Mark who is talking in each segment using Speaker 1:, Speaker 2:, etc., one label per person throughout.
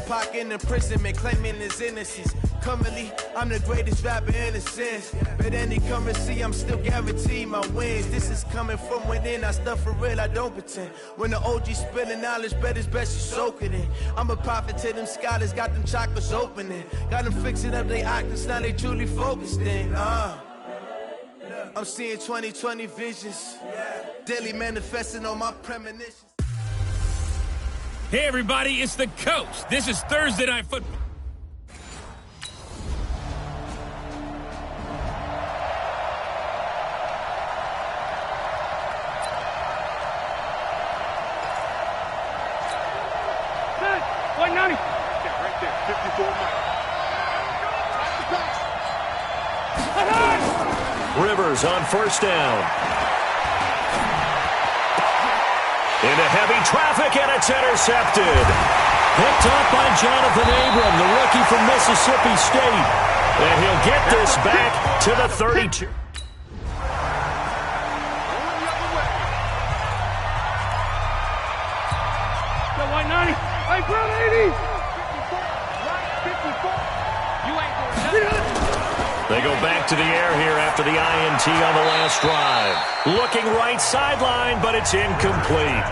Speaker 1: Tupac in imprisonment, claiming his innocence. Currently, I'm the greatest rapper in a sense. But any currency, I'm still guaranteed my wins. This is coming from within, I stuff for real, I don't pretend. When the OG spilling knowledge, bet it's best you soak it in. I'm a prophet to them scholars, got them chakras opening. Got them fixing up their octaves, now they truly focused in. I'm seeing 2020 visions, daily manifesting on my premonitions.
Speaker 2: Hey everybody, it's the Coach. This is Thursday Night Football.
Speaker 3: Right there, 54
Speaker 4: Rivers on first down. Into heavy traffic, and it's intercepted. Picked up by Jonathan Abram, the rookie from Mississippi State. And he'll get this back to the 32. They go back to the air here after the INT on the last drive. Looking right sideline, but it's incomplete.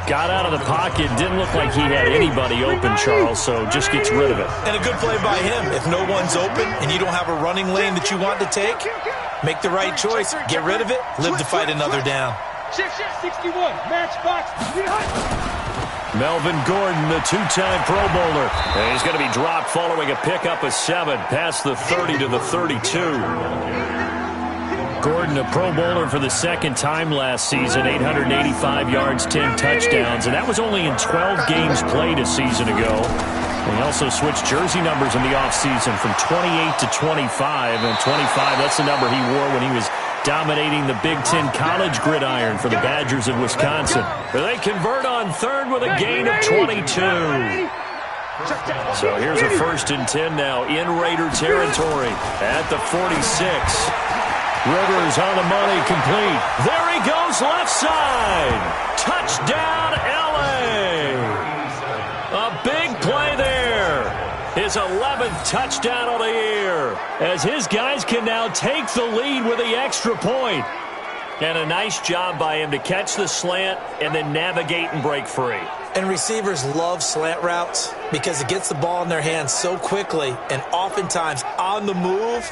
Speaker 4: Got out of the pocket, didn't look like he had anybody open, Charles, so just gets rid of it.
Speaker 5: And a good play by him. If no one's open and you don't have a running lane that you want to take, make the right choice. Get rid of it, live to fight another down.
Speaker 3: 61, match box.
Speaker 4: Melvin Gordon, the two-time Pro Bowler. And he's going to be dropped following a pickup of 7 past the 30 to the 32. Gordon, a Pro Bowler for the second time last season, 885 yards, 10 touchdowns, and that was only in 12 games played a season ago. And he also switched jersey numbers in the offseason from 28 to 25, and 25, that's the number he wore when he was dominating the Big Ten college gridiron for the Badgers of Wisconsin. They convert on third with a gain of 22. So here's a 1st and 10 now in Raider territory at the 46. Rivers on the money, complete. There he goes, left side. Touchdown, L.A. A big play there. His 11th touchdown of the year, as his guys can now take the lead with the extra point. And a nice job by him to catch the slant and then navigate and break free.
Speaker 5: And receivers love slant routes because it gets the ball in their hands so quickly and oftentimes on the move.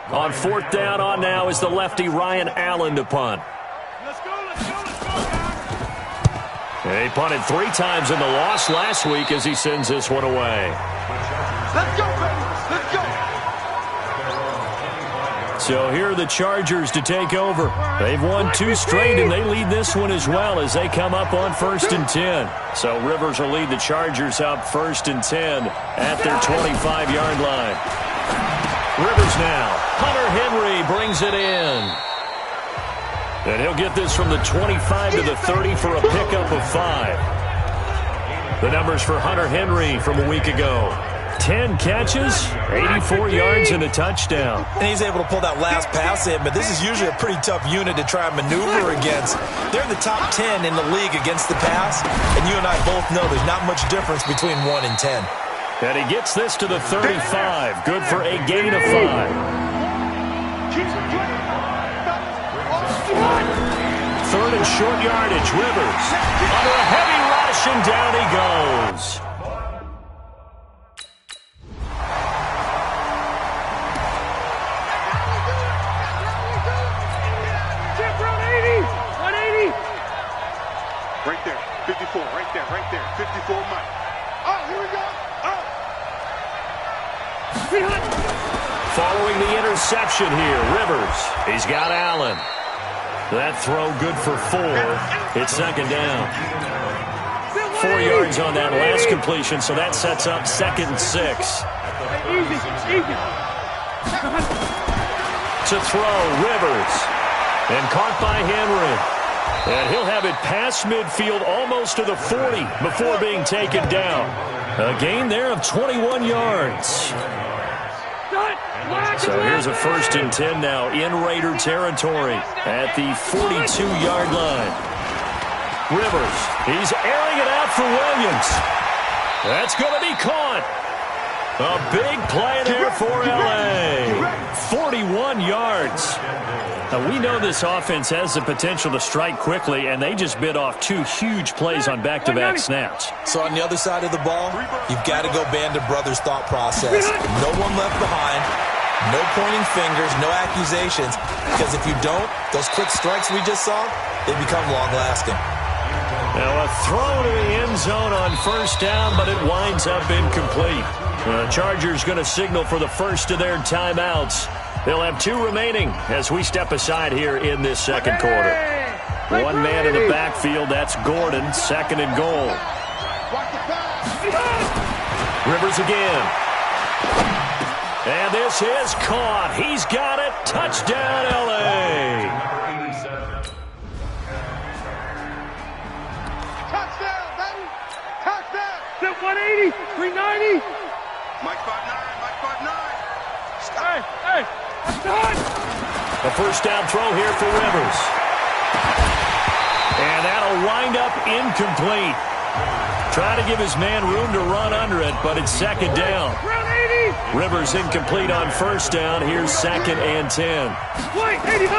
Speaker 4: On 4th down on now is the lefty Ryan Allen to punt. He punted 3 times in the loss last week as he sends this one away.
Speaker 3: Let's go, baby. Let's go.
Speaker 4: So here are the Chargers to take over. They've won 2 straight, and they lead this one as well as they come up on 1st and 10. So Rivers will lead the Chargers up 1st and 10 at their 25-yard line. Rivers now. Hunter Henry brings it in. And he'll get this from the 25 to the 30 for a pickup of 5. The numbers for Hunter Henry from a week ago. 10 catches, 84 yards, and a touchdown.
Speaker 5: And he's able to pull that last pass in, but this is usually a pretty tough unit to try and maneuver against. They're in the top 10 in the league against the pass, and you and I both know there's not much difference between 1 and 10.
Speaker 4: And he gets this to the 35. Good for a gain of 5. 3rd and short yardage, Rivers. Under a heavy rush, and down he goes.
Speaker 3: Right there, 54, right there, 54 Mike. Oh, here we go.
Speaker 4: Following the interception here, Rivers. He's got Allen. That throw good for 4. It's 2nd down. 4 yards on that last completion, so that sets up 2nd and 6. To throw, Rivers. And caught by Henry. And he'll have it past midfield almost to the 40 before being taken down. A gain there of 21 yards. So here's a 1st and 10 now in Raider territory at the 42-yard line. Rivers. He's airing it out for Williams. That's going to be caught. A big play there for L.A. 41 yards. Now, we know this offense has the potential to strike quickly, and they just bit off 2 huge plays on back-to-back snaps.
Speaker 5: So on the other side of the ball, you've got to go Band of Brothers thought process. No one left behind. No pointing fingers, no accusations, because if you don't, those quick strikes we just saw, they become long-lasting.
Speaker 4: Now a throw to the end zone on first down, but it winds up incomplete. The Chargers going to signal for the first of their timeouts. They'll have 2 remaining as we step aside here in this second quarter. 1 man in the backfield, that's Gordon, second and goal. Rivers again. And this is caught. He's got it. Touchdown, L.A.
Speaker 3: Touchdown, baby! Touchdown!
Speaker 6: Set 180, 390.
Speaker 3: Mike 5'9", Mike 5'9".
Speaker 6: Hey, done.
Speaker 4: A first down throw here for Rivers. And that'll wind up incomplete. Try to give his man room to run under it, but it's second down. Rivers incomplete on first down. Here's second and 10.
Speaker 6: Wait, 89.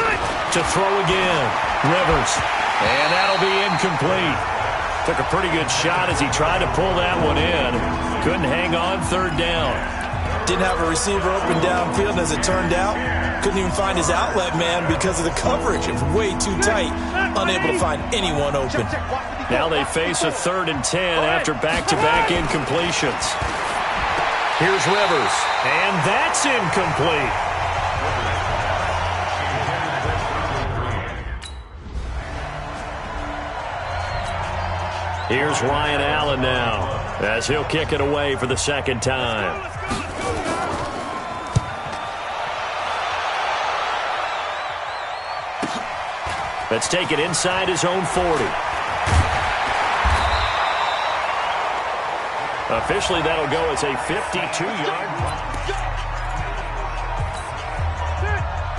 Speaker 4: To throw again. Rivers. And that'll be incomplete. Took a pretty good shot as he tried to pull that one in. Couldn't hang on third down.
Speaker 5: Didn't have a receiver open downfield, as it turned out. Couldn't even find his outlet man because of the coverage. It was way too tight. Unable to find anyone open.
Speaker 4: Now they face a 3rd and 10 after back-to-back incompletions. Here's Rivers, and that's incomplete. Here's Ryan Allen now, as he'll kick it away for the second time. Let's take it inside his own 40. Officially, that'll go as a 52-yard.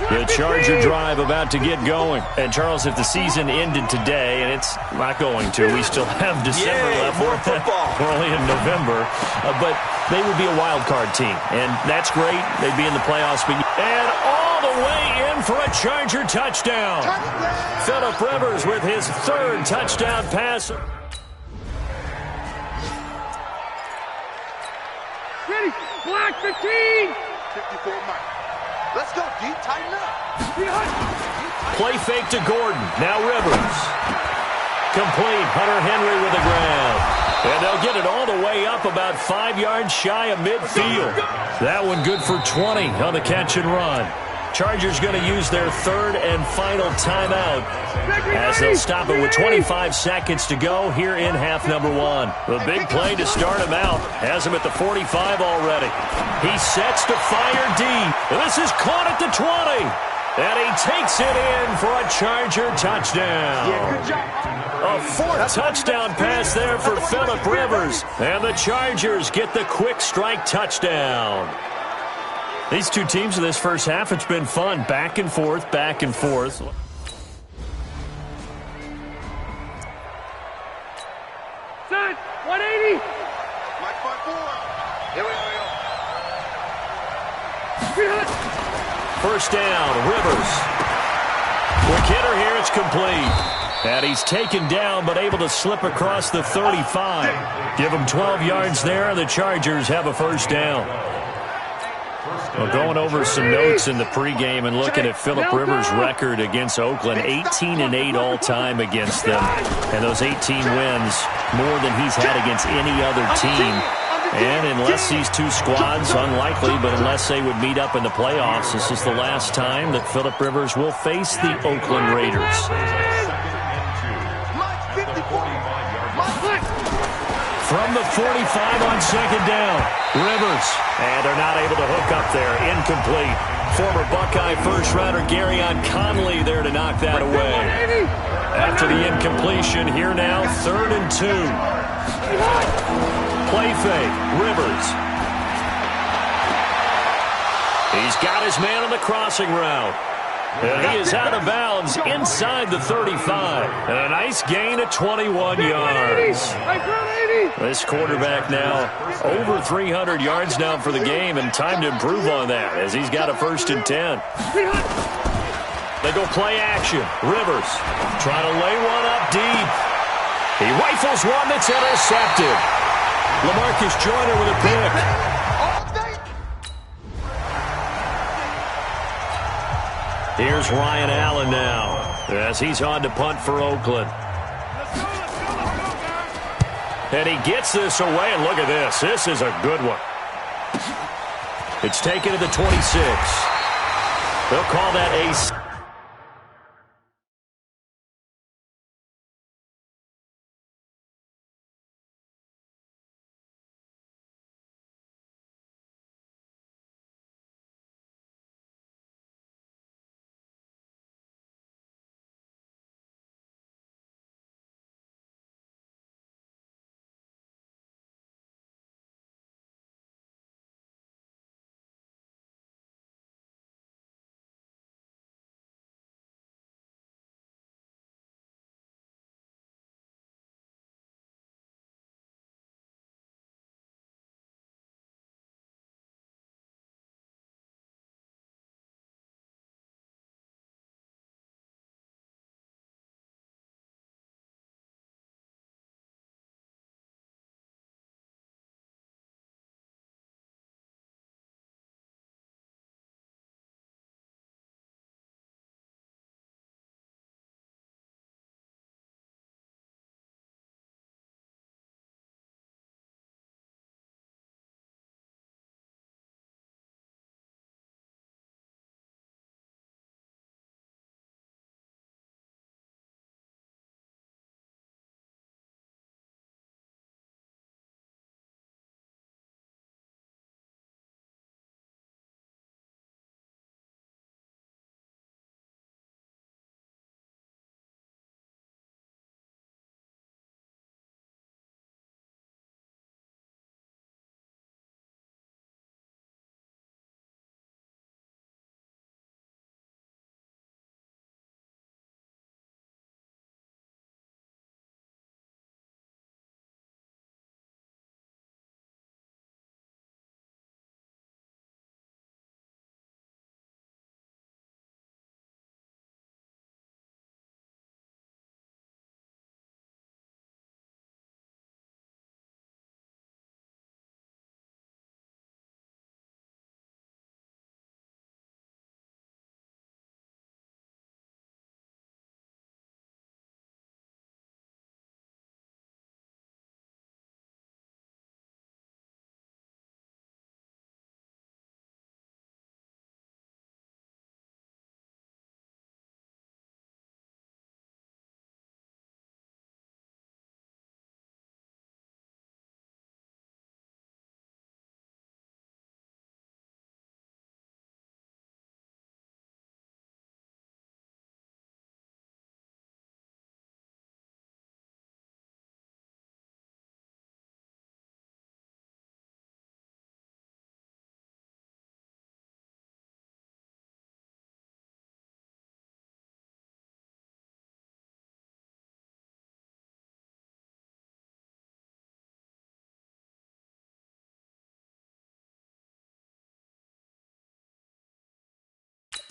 Speaker 4: The Charger drive about to get going. And, Charles, if the season ended today, and it's not going to, we still have December left.
Speaker 5: More football.
Speaker 4: We're only in November. But they would be a wild card team. And that's great. They'd be in the playoffs. And all the way in for a Charger touchdown. Phillip Rivers with his 3rd touchdown pass.
Speaker 6: Ready, black 15.
Speaker 3: 54 Mike. Let's go, D. Tighten up.
Speaker 4: Play fake to Gordon. Now Rivers. Complete. Hunter Henry with the grab. And they'll get it all the way up about 5 yards shy of midfield. That one good for 20 on the catch and run. Chargers going to use their 3rd and final timeout as they'll stop it with 25 seconds to go here in half number 1. The big play to start him out. Has him at the 45 already. He sets to fire deep. This is caught at the 20. And he takes it in for a Charger touchdown. A 4th touchdown pass there for Phillip Rivers. And the Chargers get the quick strike touchdown. These 2 teams in this first half, it's been fun. Back and forth, back and forth.
Speaker 6: Set 180.
Speaker 3: Mike 5'4". Here we go.
Speaker 4: First down, Rivers. Quick hitter here, it's complete. And he's taken down, but able to slip across the 35. Give him 12 yards there, and the Chargers have a first down. Well, going over some notes in the pregame and looking at Phillip Rivers' record against Oakland, 18-8 all-time against them. And those 18 wins, more than he's had against any other team. And unless these 2 squads, unlikely, but unless they would meet up in the playoffs, this is the last time that Phillip Rivers will face the Oakland Raiders. From the 45 on second down, Rivers. And they're not able to hook up there. Incomplete. Former Buckeye first-rounder Garyon Conley there to knock that away. After the incompletion, here now, 3rd and 2. Play fake, Rivers. He's got his man on the crossing route. And he is out of bounds inside the 35. And a nice gain of 21 yards. This quarterback now over 300 yards now for the game, and time to improve on that as he's got a 1st and 10. They go play action. Rivers trying to lay one up deep. He rifles one that's intercepted. LaMarcus Joyner with a pick. Here's Ryan Allen now as he's on to punt for Oakland. And he gets this away, and look at this. This is a good one. It's taken to the 26. They'll call that ace.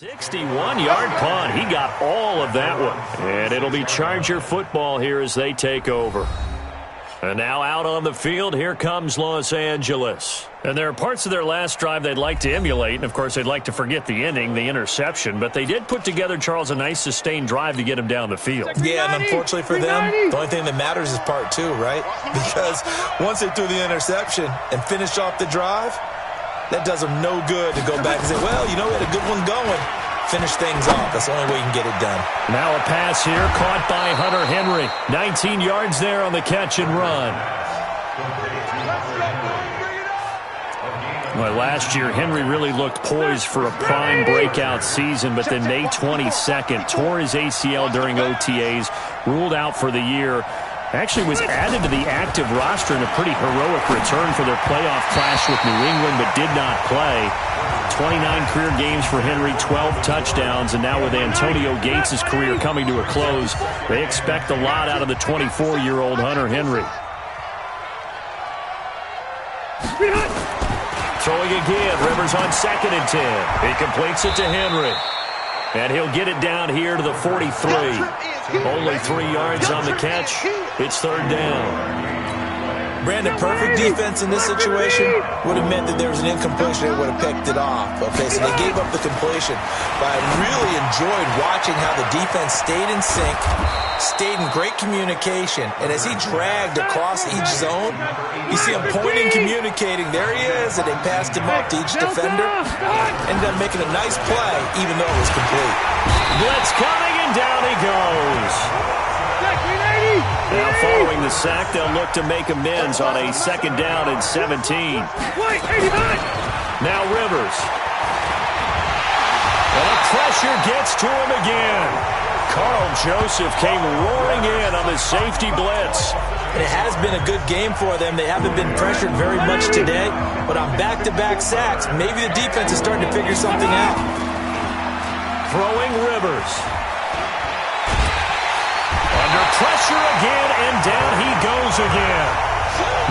Speaker 4: ...61-yard punt. He got all of that one. And it'll be Charger football here as they take over. And now out on the field, here comes Los Angeles. And there are parts of their last drive they'd like to emulate. And, of course, they'd like to forget the ending, the interception. But they did put together, Charles, a nice sustained drive to get him down the field.
Speaker 5: Yeah, and unfortunately for them, the only thing that matters is part 2, right? Because once they threw the interception and finished off the drive, that does them no good to go back and say, well, you know, we had a good one going. Finish things off. That's the only way you can get it done.
Speaker 4: Now a pass here caught by Hunter Henry. 19 yards there on the catch and run. Well, last year, Henry really looked poised for a prime breakout season, but then May 22nd tore his ACL during OTAs, ruled out for the year. Actually was added to the active roster in a pretty heroic return for their playoff clash with New England, but did not play. 29 career games for Henry, 12 touchdowns, and now with Antonio Gates' career coming to a close, they expect a lot out of the 24-year-old Hunter Henry. Throwing again, Rivers on 2nd and 10. He completes it to Henry. And he'll get it down here to the 43. Only 3 yards on the catch. It's 3rd down.
Speaker 5: Brandon, perfect defense in this situation would have meant that there was an incompletion. They would have picked it off. Okay, so they gave up the completion. But I really enjoyed watching how the defense stayed in sync, stayed in great communication. And as he dragged across each zone, you see him pointing, communicating. There he is, and they passed him up to each defender. Ended up making a nice play, even though it was complete.
Speaker 4: Blitz coming, and down he goes. Now following the sack, they'll look to make amends on a 2nd down and 17. Now Rivers. And the pressure gets to him again. Carl Joseph came roaring in on the safety blitz.
Speaker 5: And it has been a good game for them. They haven't been pressured very much today, but on back-to-back sacks, maybe the defense is starting to figure something out.
Speaker 4: Throwing Rivers. Under pressure again, and down he goes again.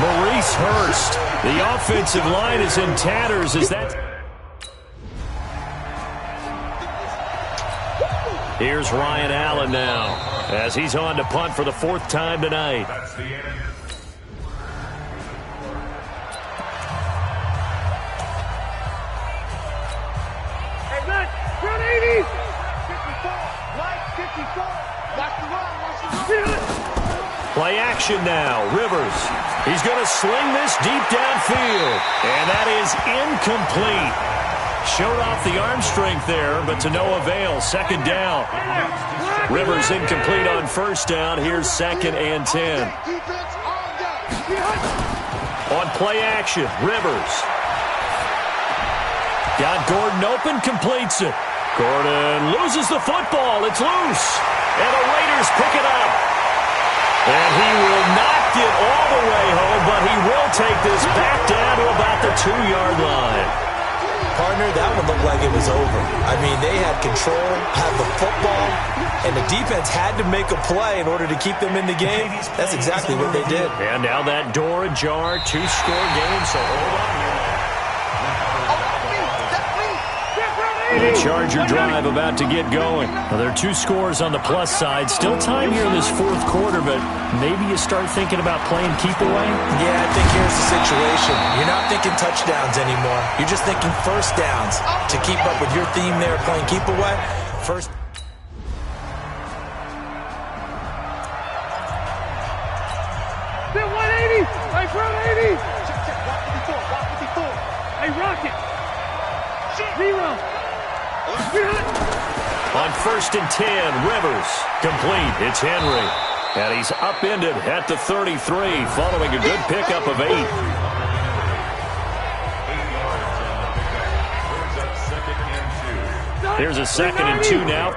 Speaker 4: Maurice Hurst. The offensive line is in tatters as that... Here's Ryan Allen now, as he's on to punt for the 4th time tonight.
Speaker 6: Hey, man, front 80!
Speaker 3: 54. That's the run.
Speaker 4: Play action now. Rivers. He's going to sling this deep downfield. And that is incomplete. Showed off the arm strength there, but to no avail. 2nd down. Rivers incomplete on 1st down. Here's 2nd and 10. On play action, Rivers. Got Gordon open, completes it. Gordon loses the football. It's loose. And the Raiders pick it up. And he will not get all the way home, but he will take this back down to about the 2-yard line.
Speaker 5: Partner, that one looked like it was over. I mean, they had control, had the football, and the defense had to make a play in order to keep them in the game. That's exactly what they did.
Speaker 4: And now that door ajar, 2-score game, so hold on here. The Charger drive about to get going. Well, there are 2 scores on the plus side. Still time here in this 4th quarter, but maybe you start thinking about playing keep away?
Speaker 5: Yeah, I think here's the situation. You're not thinking touchdowns anymore. You're just thinking 1st downs. To keep up with your theme there, playing keep away, first.
Speaker 6: Still 180! Hey, front 80! Check. 154. Hey, Rocket! 0.
Speaker 4: On 1st and 10, Rivers. Complete. It's Henry. And he's upended at the 33 following a good pickup of 8. Here's a 2nd and 2 now.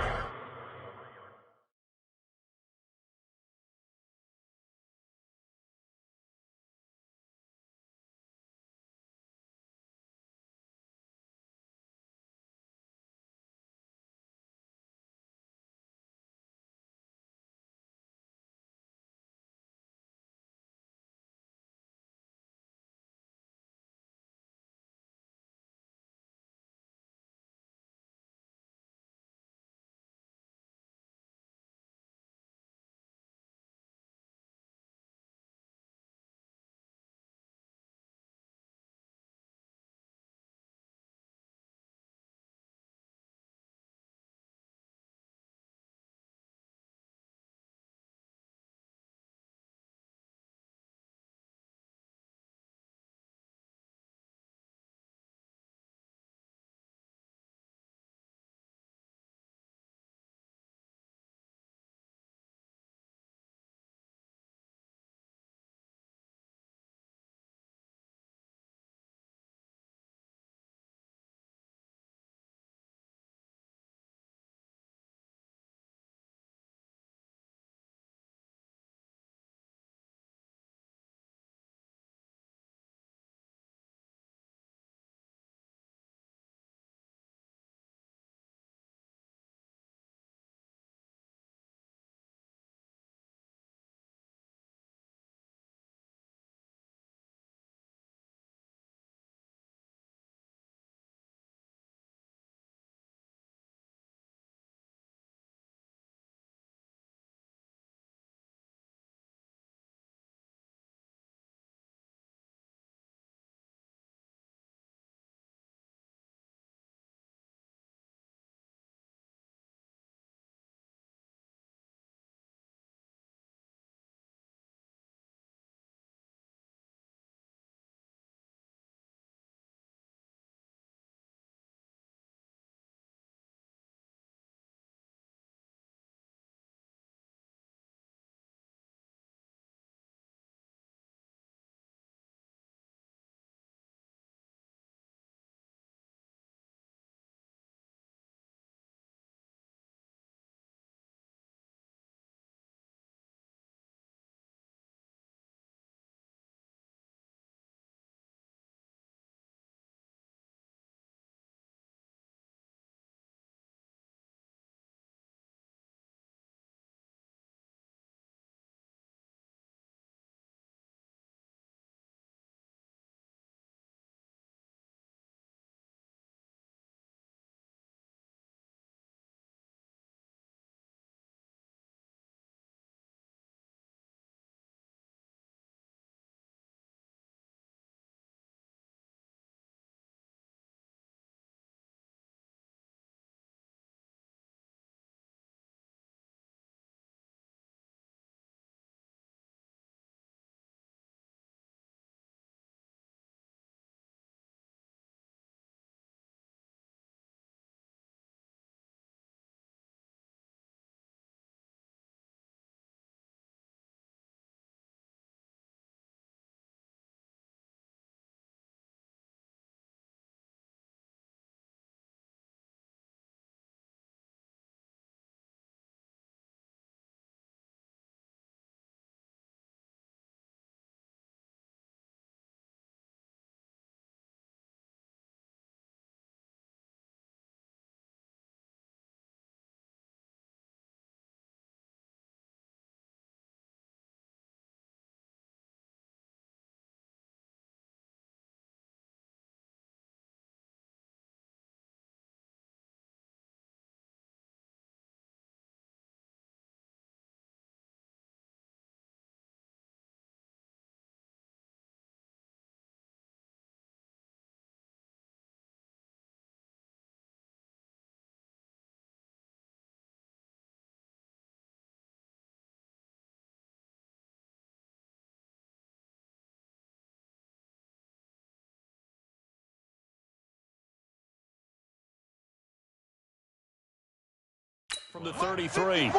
Speaker 4: From the 33.
Speaker 6: Hey, 79!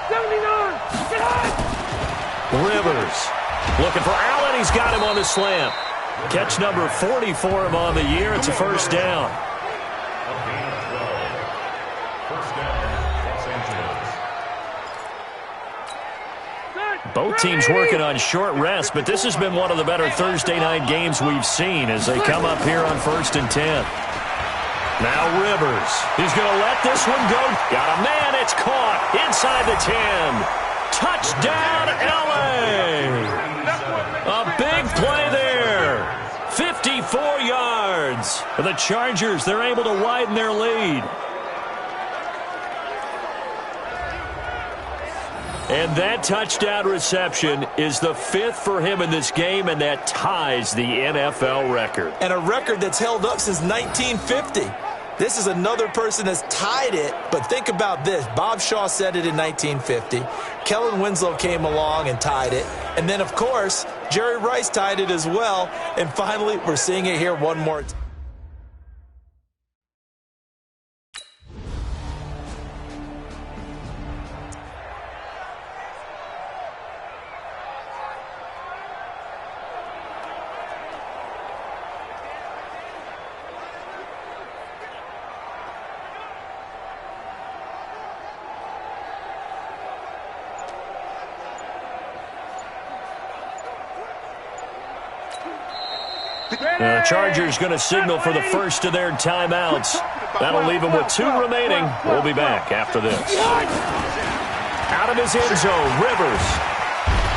Speaker 6: 79! Get on!
Speaker 4: Rivers looking for Allen. He's got him on the slam. Catch number 40 for him on the year. It's a first down. Both teams working on short rest, but this has been one of the better Thursday night games we've seen as they come up here on 1st and 10. Now Rivers. He's going to let this one go. Got a man. It's caught inside the 10. Touchdown, LA. A big play there. 54 yards. For the Chargers, they're able to widen their lead. And that touchdown reception is the 5th for him in this game, and that ties the NFL record.
Speaker 5: And a record that's held up since 1950. This is another person that's tied it, but think about this. Bob Shaw said it in 1950. Kellen Winslow came along and tied it. And then, of course, Jerry Rice tied it as well. And finally, we're seeing it here one more time.
Speaker 4: The Chargers going to signal for the first of their timeouts. That'll leave them with 2 remaining. We'll be back after this. Out of his end zone, Rivers.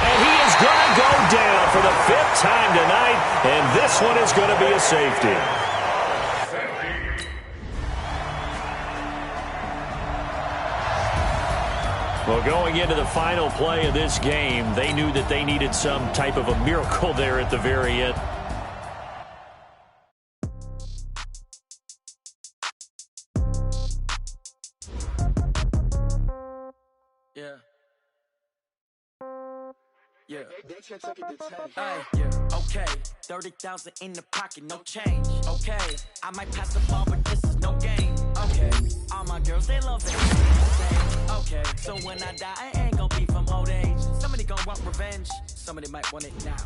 Speaker 4: And he is going to go down for the 5th time tonight, and this one is going to be a safety. Well, going into the final play of this game, they knew that they needed some type of a miracle there at the very end.
Speaker 7: Okay, 30,000 in the pocket, no change. Okay, I might pass the ball, but this is no game. Okay, all my girls, they love it. Okay, so when I die, I ain't gonna be from old age. Somebody gonna want revenge, somebody might want it now.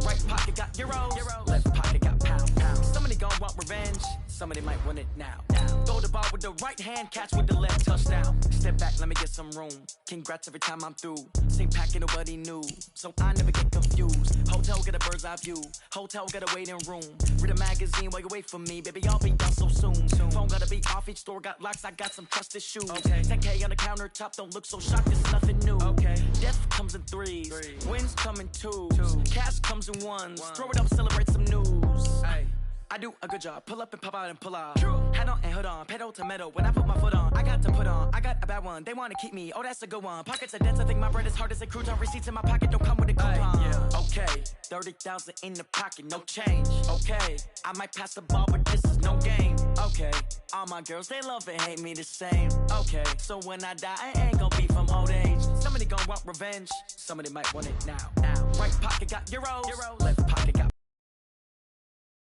Speaker 7: Right pocket got euros, left pocket got pounds. Somebody gonna want revenge, somebody might want it now. Throw the ball with the right hand, catch with the left, touchdown. Step back, let me get some room. Congrats every time I'm through. Same packet, nobody knew, so I never get confused. Hotel get a bird's eye view, hotel get a waiting room. Read a magazine while you wait for me, baby, I'll be done so soon. Phone gotta be off, each store got locks, I got some trusted shoes. 10K on the countertop, don't look so shocked, it's nothing new. Death comes in threes, wins come in twos, cash comes in ones. Throw it up, celebrate some news. I do a good job, pull up and pop out and pull out. Head on and hood on, pedal to metal. When I put my foot on, I got to put on. I got a bad one, they wanna keep me, oh that's a good one. Pockets are dense, I think my bread is hard as a crouton. Receipts in my pocket don't come with a coupon. Okay, 30,000 in the pocket, no change. Okay, I might pass the ball, but this is no game. Okay, all my girls, they love and hate me the same. Okay, so when I die, I ain't gonna be from old age. Somebody gonna want revenge, somebody might want it now. Right pocket got euros, left pocket got